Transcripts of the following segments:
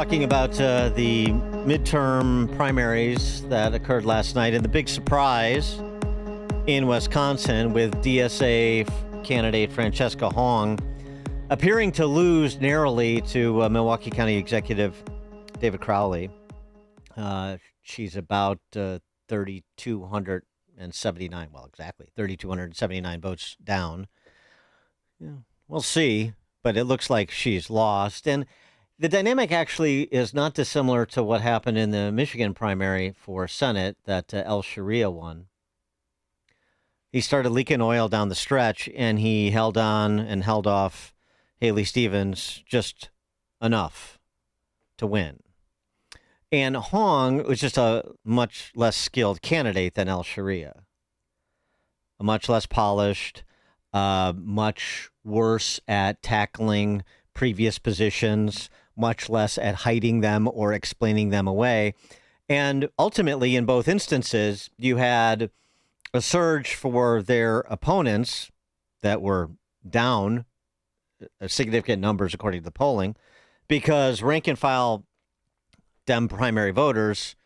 Talking about the midterm primaries that occurred last night and the big surprise in Wisconsin with DSA candidate Francesca Hong appearing to lose narrowly to Milwaukee County Executive David Crowley. She's about 3,279. Well, exactly 3,279 votes down. Yeah, we'll see, but it looks like she's lost. And the dynamic actually is not dissimilar to what happened in the Michigan primary for Senate that El Sharia won. He started leaking oil down the stretch, and he held on and held off Haley Stevens just enough to win. And Hong was just a much less skilled candidate than El Sharia. A much less polished, much worse at tackling previous positions, much less at hiding them or explaining them away. And ultimately, in both instances, you had a surge for their opponents that were down significant numbers according to the polling, because rank and file Dem primary voters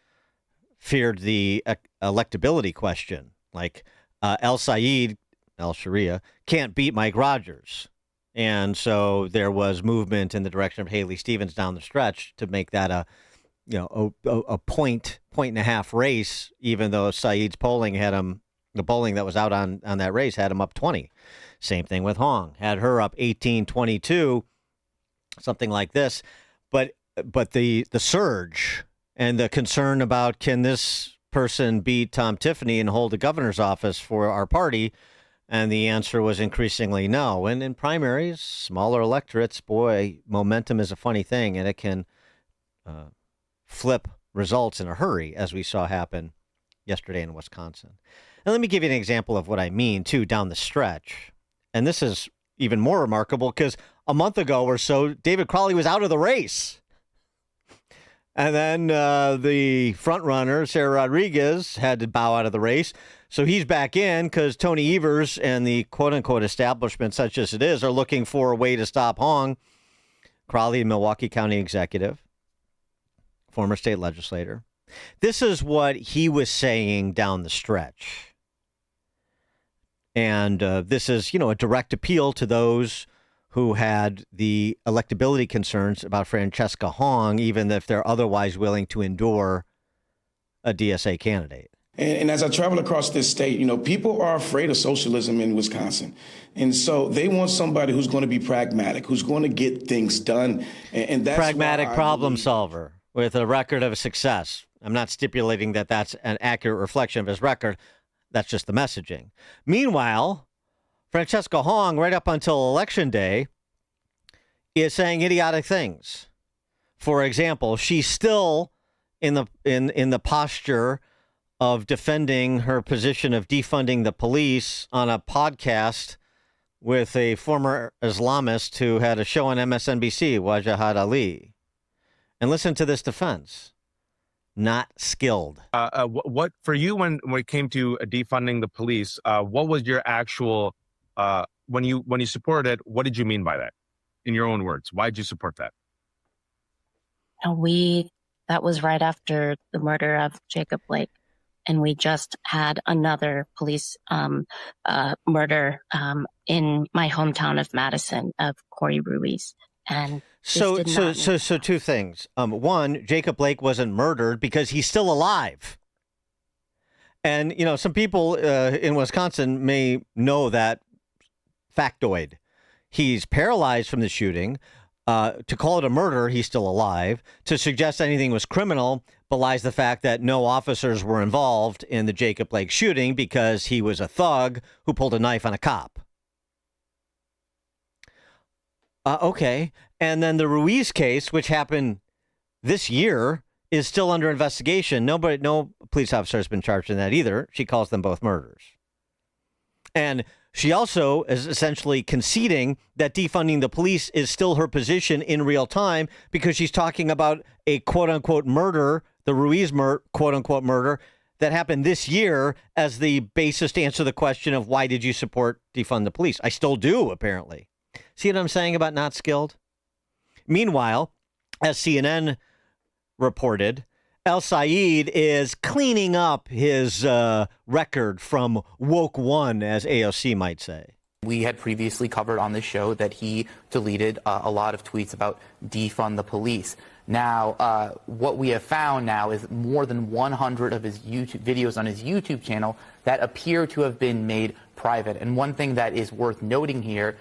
feared the electability question. Like El Sharia, can't beat Mike Rogers. And so there was movement in the direction of Haley Stevens down the stretch to make that a point and a half race, even though Saeed's polling had him, the polling that was out on that race had him up 20. Same thing with Hong, had her up 18-22, something like this. But the surge and the concern about, can this person beat Tom Tiffany and hold the governor's office for our party? And the answer was increasingly no. And in primaries, smaller electorates, boy, momentum is a funny thing, and it can flip results in a hurry, as we saw happen yesterday in Wisconsin. And let me give you an example of what I mean, too, down the stretch. And this is even more remarkable because a month ago or so, David Crowley was out of the race. And then the front runner, Sarah Rodriguez, had to bow out of the race. So he's back in because Tony Evers and the quote-unquote establishment, such as it is, are looking for a way to stop Hong. Crowley, Milwaukee County executive, former state legislator. This is what he was saying down the stretch. And this is, a direct appeal to those who had the electability concerns about Francesca Hong, even if they're otherwise willing to endure a DSA candidate. And as I travel across this state, people are afraid of socialism in Wisconsin. And so they want somebody who's going to be pragmatic, who's going to get things done. And that's pragmatic problem solver with a record of success. I'm not stipulating that that's an accurate reflection of his record. That's just the messaging. Meanwhile, Francesca Hong, right up until Election Day, is saying idiotic things. For example, she's still in the posture of defending her position of defunding the police on a podcast with a former Islamist who had a show on MSNBC, Wajahat Ali. And listen to this defense. Not skilled. What for you when it came to defunding the police? What was your actual when you supported it? What did you mean by that? In your own words, why did you support that? That was right after the murder of Jacob Blake, and we just had another police murder in my hometown of Madison of Corey Ruiz. And so two things. One, Jacob Blake wasn't murdered because he's still alive. And, some people in Wisconsin may know that factoid. He's paralyzed from the shooting. To call it a murder, he's still alive. To suggest anything was criminal belies the fact that no officers were involved in the Jacob Blake shooting because he was a thug who pulled a knife on a cop. Okay. And then the Ruiz case, which happened this year, is still under investigation. No police officer has been charged in that either. She calls them both murders. And she also is essentially conceding that defunding the police is still her position in real time because she's talking about a quote-unquote murder, the Ruiz quote-unquote murder, that happened this year as the basis to answer the question of why did you support defund the police? I still do, apparently. See what I'm saying about not skilled? Meanwhile, as CNN reported, El Sayed is cleaning up his record from woke one, as AOC might say. We had previously covered on this show that he deleted a lot of tweets about defund the police. Now, what we have found now is more than 100 of his YouTube videos on his YouTube channel that appear to have been made private. And one thing that is worth noting here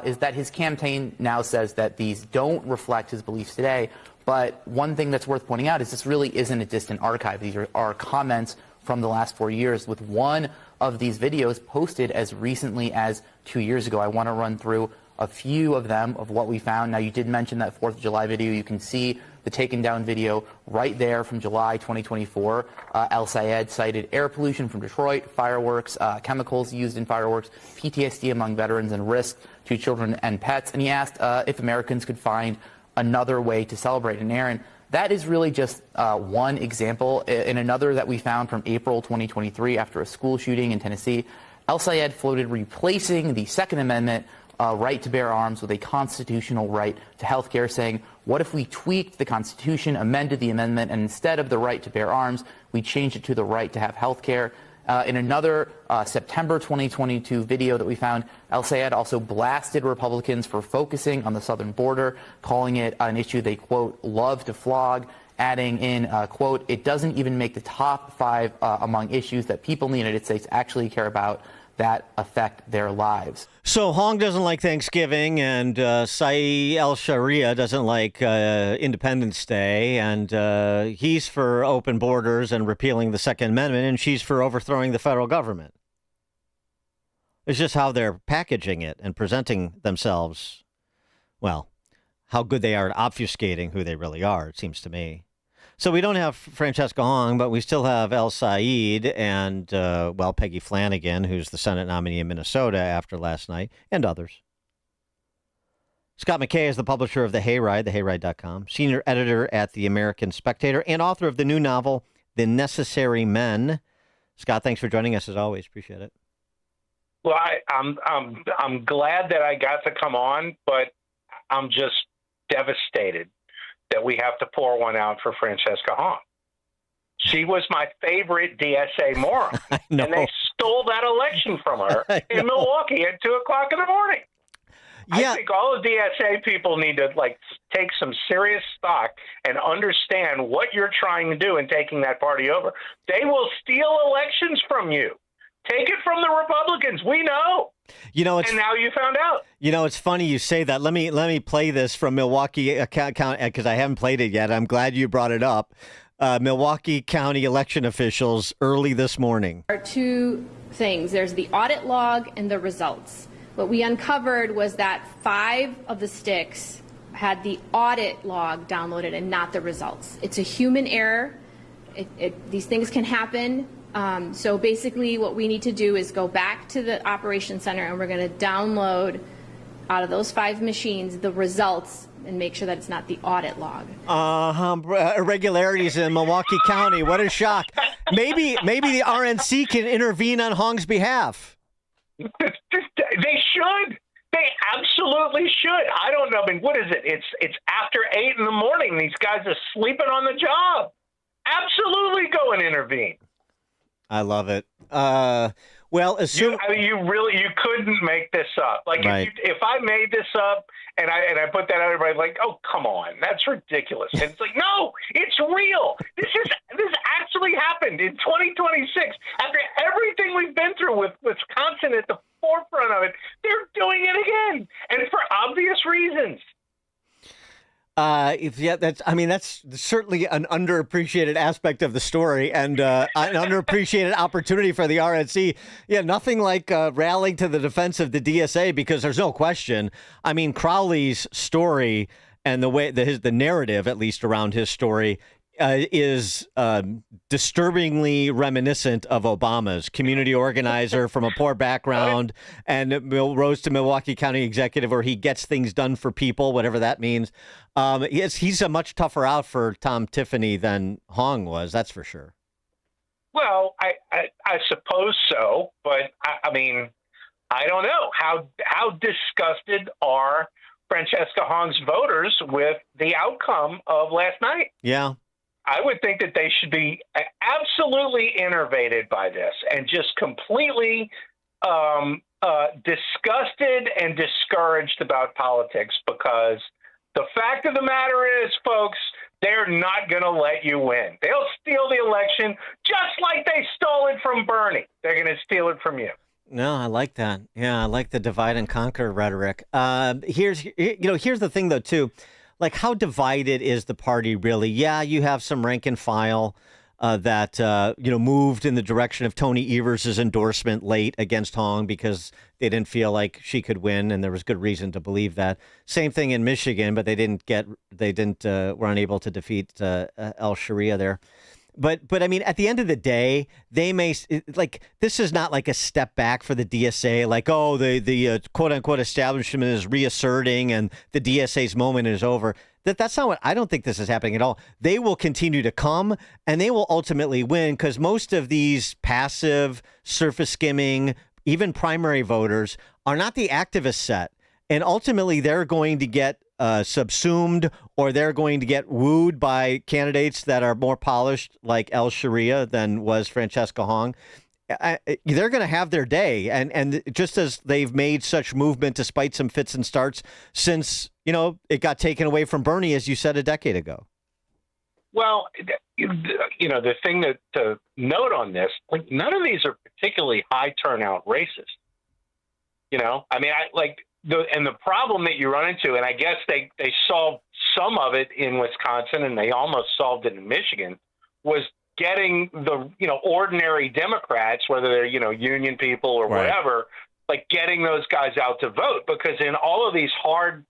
is that his campaign now says that these don't reflect his beliefs today. But one thing that's worth pointing out is this really isn't a distant archive. These are comments from the last 4 years, with one of these videos posted as recently as 2 years ago. I want to run through a few of them of what we found. Now, you did mention that 4th of July video. You can see the taken down video right there from July 2024. El Sayed cited air pollution from Detroit, fireworks, chemicals used in fireworks, PTSD among veterans, and risk to children and pets. And he asked if Americans could find another way to celebrate. And Aaron, that is really just one example. In another that we found from April 2023 after a school shooting in Tennessee, El Sayed floated replacing the Second Amendment right to bear arms with a constitutional right to health care, saying, what if we tweaked the Constitution, amended the amendment, and instead of the right to bear arms, we changed it to the right to have health care? In another September 2022 video that we found, El Sayed also blasted Republicans for focusing on the southern border, calling it an issue they, quote, love to flog, adding in, quote, it doesn't even make the top 5 among issues that people in the United States actually care about that affect their lives. So Hong doesn't like Thanksgiving, and Saeed al-Sharia doesn't like Independence Day, and he's for open borders and repealing the Second Amendment, and she's for overthrowing the federal government. It's just how they're packaging it and presenting themselves. Well, how good they are at obfuscating who they really are, it seems to me. So we don't have Francesca Hong, but we still have El Sayed and, Peggy Flanagan, who's the Senate nominee in Minnesota after last night, and others. Scott McKay is the publisher of The Hayride, thehayride.com, senior editor at The American Spectator, and author of the new novel, The Necessary Men. Scott, thanks for joining us as always. Appreciate it. Well, I'm glad that I got to come on, but I'm just devastated that we have to pour one out for Francesca Hong. She was my favorite DSA moron, and they stole that election from her in Milwaukee at 2:00 in the morning. Yeah. I think all the DSA people need to take some serious stock and understand what you're trying to do in taking that party over. They will steal elections from you. Take it from the Republicans. We know. And now you found out. It's funny you say that. Let me play this from Milwaukee County because I haven't played it yet. I'm glad you brought it up. Milwaukee County election officials early this morning. There are two things. There's the audit log and the results. What we uncovered was that 5 of the sticks had the audit log downloaded and not the results. It's a human error. These things can happen. So basically what we need to do is go back to the operations center and we're going to download out of those 5 machines the results and make sure that it's not the audit log. Irregularities in Milwaukee County. What a shock. Maybe the RNC can intervene on Hong's behalf. They should. They absolutely should. I don't know. I mean, what is it? It's after 8 in the morning. These guys are sleeping on the job. Absolutely go and intervene. I love it. You couldn't make this up. Right. If I made this up and I put that out, everybody's like, "Oh, come on, that's ridiculous." And it's like, no, it's real. This actually happened in 2026. After everything we've been through with Wisconsin at the forefront of it, they're doing it again, and for obvious reasons. That's certainly an underappreciated aspect of the story and an underappreciated opportunity for the RNC. Yeah, nothing like rallying to the defense of the DSA because there's no question. I mean, Crowley's story and the way the narrative, at least around his story, is disturbingly reminiscent of Obama's community organizer from a poor background and rose to Milwaukee County executive where he gets things done for people, whatever that means. He's a much tougher out for Tom Tiffany than Hong was. That's for sure. Well, I suppose so. But I mean, I don't know. How disgusted are Francesca Hong's voters with the outcome of last night. Yeah. I would think that they should be absolutely enervated by this and just completely disgusted and discouraged about politics, because the fact of the matter is, folks, they're not going to let you win. They'll steal the election just like they stole it from Bernie. They're going to steal it from you. No, I like that. Yeah, I like the divide and conquer rhetoric. Here's the thing, though, too. Like, how divided is the party really? Yeah, you have some rank and file that moved in the direction of Tony Evers' endorsement late against Hong because they didn't feel like she could win, and there was good reason to believe that. Same thing in Michigan, but were unable to defeat El Sharia there. But I mean, at the end of the day, they may this is not like a step back for the DSA. Like, oh, the quote unquote establishment is reasserting and the DSA's moment is over. That's not what I don't think this is happening at all. They will continue to come and they will ultimately win, because most of these passive, surface skimming, even primary voters are not the activist set. And ultimately, they're going to get subsumed, or they're going to get wooed by candidates that are more polished, like El Sharia than was Francesca Hong. They're going to have their day. And just as they've made such movement despite some fits and starts since, it got taken away from Bernie, as you said a decade ago. Well, the thing to note on this, like, none of these are particularly high turnout races. The problem that you run into, and I guess they solved some of it in Wisconsin, and they almost solved it in Michigan, was getting the ordinary Democrats, whether they're union people or right, whatever, like getting those guys out to vote, because in all of these hard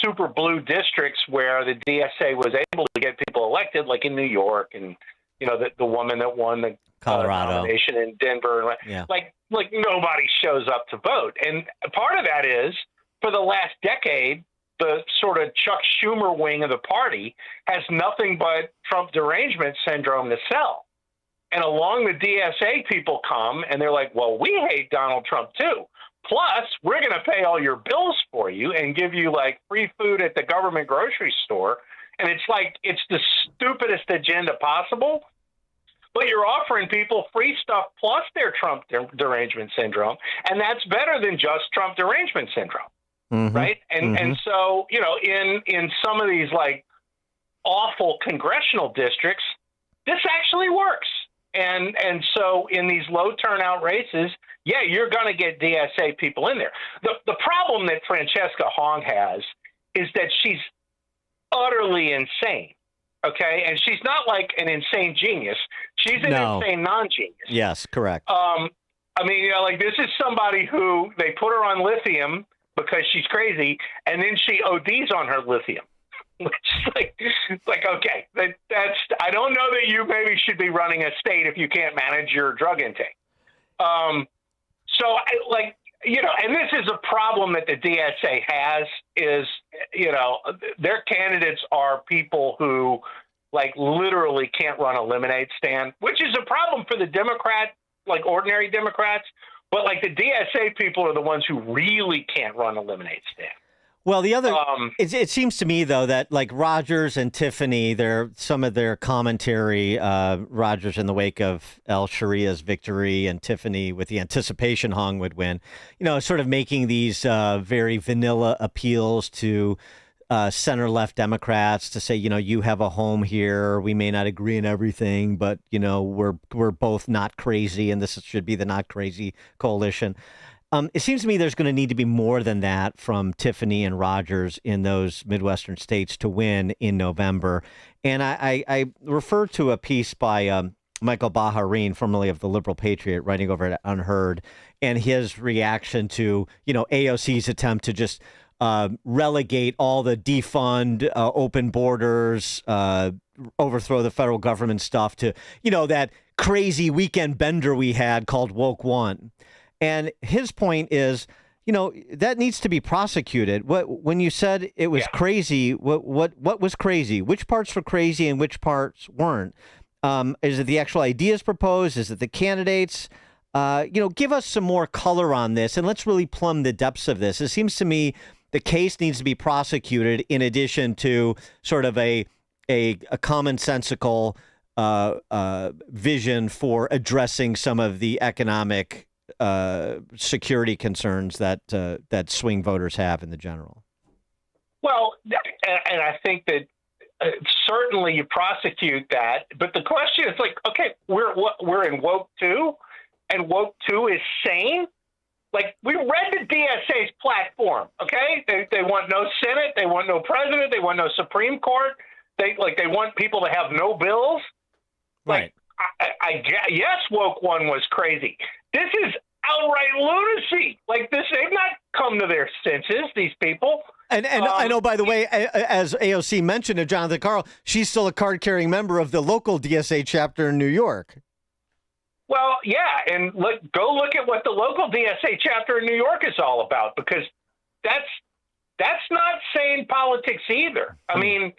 super blue districts where the DSA was able to get people elected, like in New York, and the woman that won the Colorado nomination in Denver, yeah, like nobody shows up to vote. And part of that is, for the last decade, the sort of Chuck Schumer wing of the party has nothing but Trump derangement syndrome to sell. And along the DSA, people come and they're like, well, we hate Donald Trump too. Plus, we're going to pay all your bills for you and give you like free food at the government grocery store. And it's like, it's the stupidest agenda possible. But you're offering people free stuff plus their Trump derangement syndrome, and that's better than just Trump derangement syndrome, right? And so in some of these like awful congressional districts, this actually works. And so in these low turnout races, yeah, you're going to get DSA people in there. The problem that Francesca Hong has is that she's utterly insane. Okay, and she's not like an insane genius. She's an insane non-genius. Yes, correct. This is somebody who they put her on lithium because she's crazy, and then she ODs on her lithium. It's like okay, that's. I don't know that you maybe should be running a state if you can't manage your drug intake. And this is a problem that the DSA has is, their candidates are people who like literally can't run a lemonade stand, which is a problem for the Democrat, like ordinary Democrats. But like the DSA people are the ones who really can't run a lemonade stand. Well, the other, it seems to me, though, that like Rogers and Tiffany, some of their commentary, Rogers in the wake of El Sharia's victory and Tiffany with the anticipation Hong would win, sort of making these very vanilla appeals to center-left Democrats to say, you have a home here. We may not agree on everything, but, we're both not crazy, and this should be the not crazy coalition. It seems to me there's going to need to be more than that from Tiffany and Rogers in those Midwestern states to win in November. And I refer to a piece by Michael Baharine, formerly of the Liberal Patriot, writing over at Unheard, and his reaction to, AOC's attempt to just relegate all the defund, open borders, overthrow the federal government stuff to, that crazy weekend bender we had called Woke One. And his point is, that needs to be prosecuted. When you said it was crazy, what was crazy? Which parts were crazy and which parts weren't? Is it the actual ideas proposed? Is it the candidates? Give us some more color on this, and let's really plumb the depths of this. It seems to me the case needs to be prosecuted in addition to sort of a commonsensical vision for addressing some of the economic security concerns that swing voters have in the general. Well, and I think that certainly you prosecute that, but the question is like, okay, we're in woke 2, and woke 2 is sane. Like, we read the DSA's platform, okay? They want no Senate, they want no president, they want no Supreme Court. They want people to have no bills. Right. Like, yes, woke 1 was crazy. This is outright lunacy. Like, they've not come to their senses, these people. And I know, by the way, as AOC mentioned to Jonathan Karl, she's still a card-carrying member of the local DSA chapter in New York. Well, yeah, and go look at what the local DSA chapter in New York is all about, because that's not sane politics either. I mean,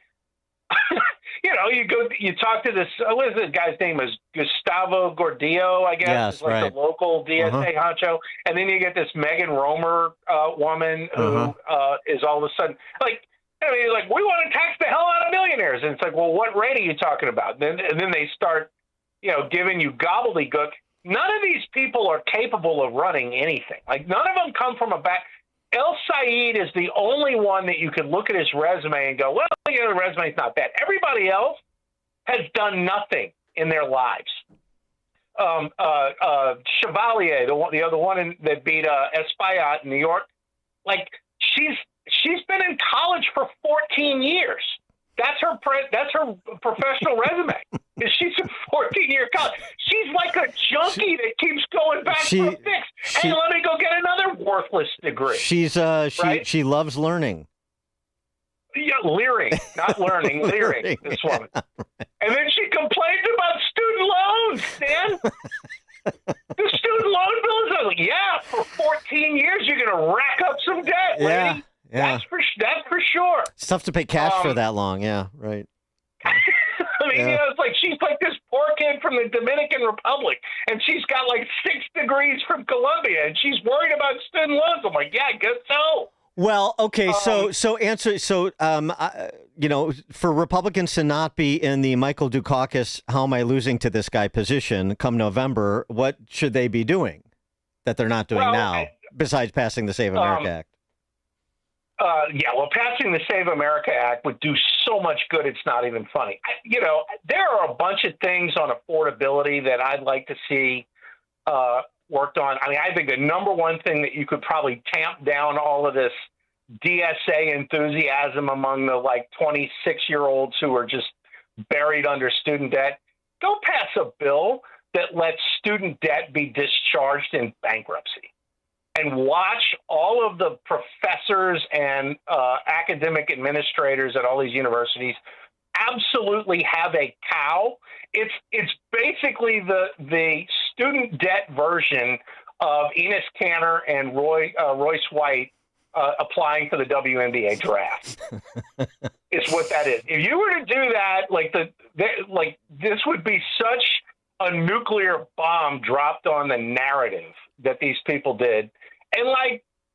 you talk to this. What is the guy's name? Is Gustavo Gordillo? I guess yes, is like right. the local DSA honcho, and then you get this Megan Romer woman who is all of a sudden like. I mean, like, we want to tax the hell out of millionaires, and it's like, well, what rate are you talking about? And then they start, giving you gobbledygook. None of these people are capable of running anything. Like, none of them come from a back. El Said is the only one that you could look at his resume and go, well, the resume's not bad. Everybody else has done nothing in their lives. Chevalier, the other one that beat Espaillat in New York, like, she's been in college for 14 years. That's her professional resume. She's a 14-year college. She's like a junkie that keeps going back for a fix. Hey, let me go get another worthless degree. Right? She loves learning. Yeah, leering, not learning, leering. This woman. And then she complains about student loans, Dan. The student loan bill is like, yeah, for 14 years you're going to rack up some debt, lady. Yeah. That's for sure. It's tough to pay cash for that long. Yeah, right. I mean, it's like she's like this poor kid from the Dominican Republic, and she's got like 6 degrees from Columbia, and she's worried about student loans. I'm like, yeah, I guess so. Well, okay, for Republicans to not be in the Michael Dukakis, how am I losing to this guy position come November, what should they be doing that they're not doing now, besides passing the Save America Act? Passing the Save America Act would do so much good, it's not even funny. There are a bunch of things on affordability that I'd like to see worked on. I mean, I think the number one thing that you could probably tamp down all of this DSA enthusiasm among the 26-year-olds who are just buried under student debt, go pass a bill that lets student debt be discharged in bankruptcy. And watch all of the professors and academic administrators at all these universities absolutely have a cow. It's basically the student debt version of Enos Kanter and Royce White applying for the WNBA draft. Is what that is. If you were to do that, this would be such a nuclear bomb dropped on the narrative that these people did. And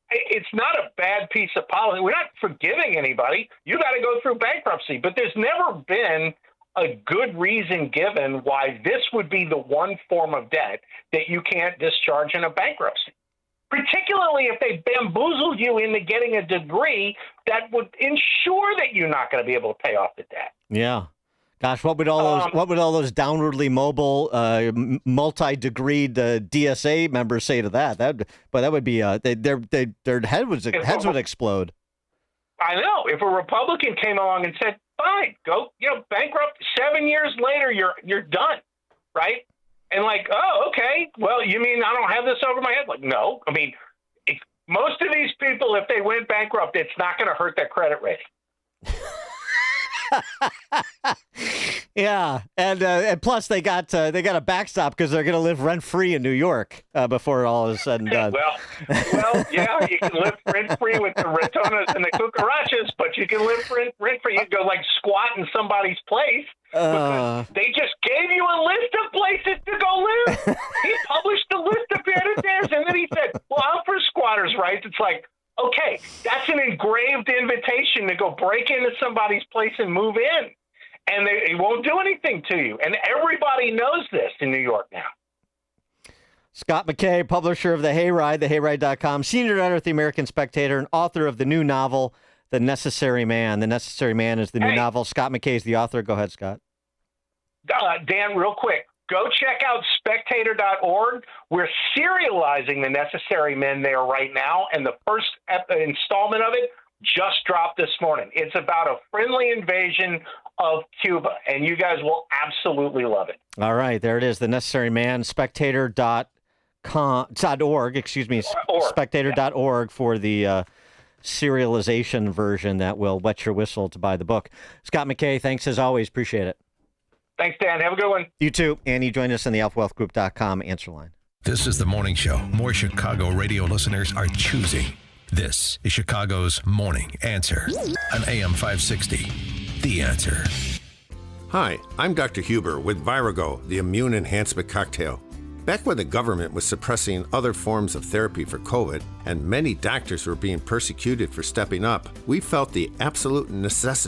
it's not a bad piece of policy. We're not forgiving anybody. You got to go through bankruptcy. But there's never been a good reason given why this would be the one form of debt that you can't discharge in a bankruptcy, particularly if they bamboozled you into getting a degree that would ensure that you're not going to be able to pay off the debt. Yeah. Gosh, what would all those downwardly mobile, multi-degreed DSA members say to that? That would be their heads would explode. I know. If a Republican came along and said, "Fine, go, bankrupt. 7 years later, you're done," right? And oh, okay. Well, you mean I don't have this over my head? No. I mean, most of these people, if they went bankrupt, it's not going to hurt their credit rating. Yeah, and plus they got a backstop because they're going to live rent free in New York before all is said and done. well, yeah, you can live rent free with the Ratonas and the Cucarachas, but you can live rent free. You can go squat in somebody's place because they just gave you a list of places to go live. He published a list of benefits, and then he said, "Well, I'm for squatters' rights." It's like, Okay, that's an engraved invitation to go break into somebody's place and move in. And they won't do anything to you. And everybody knows this in New York now. Scott McKay, publisher of the Hayride, thehayride.com, senior editor at the American Spectator, and author of the new novel, The Necessary Man. The Necessary Man is the new novel. Scott McKay is the author. Go ahead, Scott. Dan, real quick, go check out spectator.org. We're serializing The Necessary Men there right now, and the first installment of it just dropped this morning. It's about a friendly invasion of Cuba, and you guys will absolutely love it. All right, there it is, The Necessary Man, spectator.org, spectator.org for the serialization version that will wet your whistle to buy the book. Scott McKay, thanks as always. Appreciate it. Thanks, Dan. Have a good one. You too. And you join us on the alphawealthgroup.com answer line. This is the morning show more Chicago radio listeners are choosing. This is Chicago's Morning Answer on AM 560. The Answer. Hi, I'm Dr. Huber with Virago, the immune enhancement cocktail. Back when the government was suppressing other forms of therapy for COVID and many doctors were being persecuted for stepping up, we felt the absolute necessity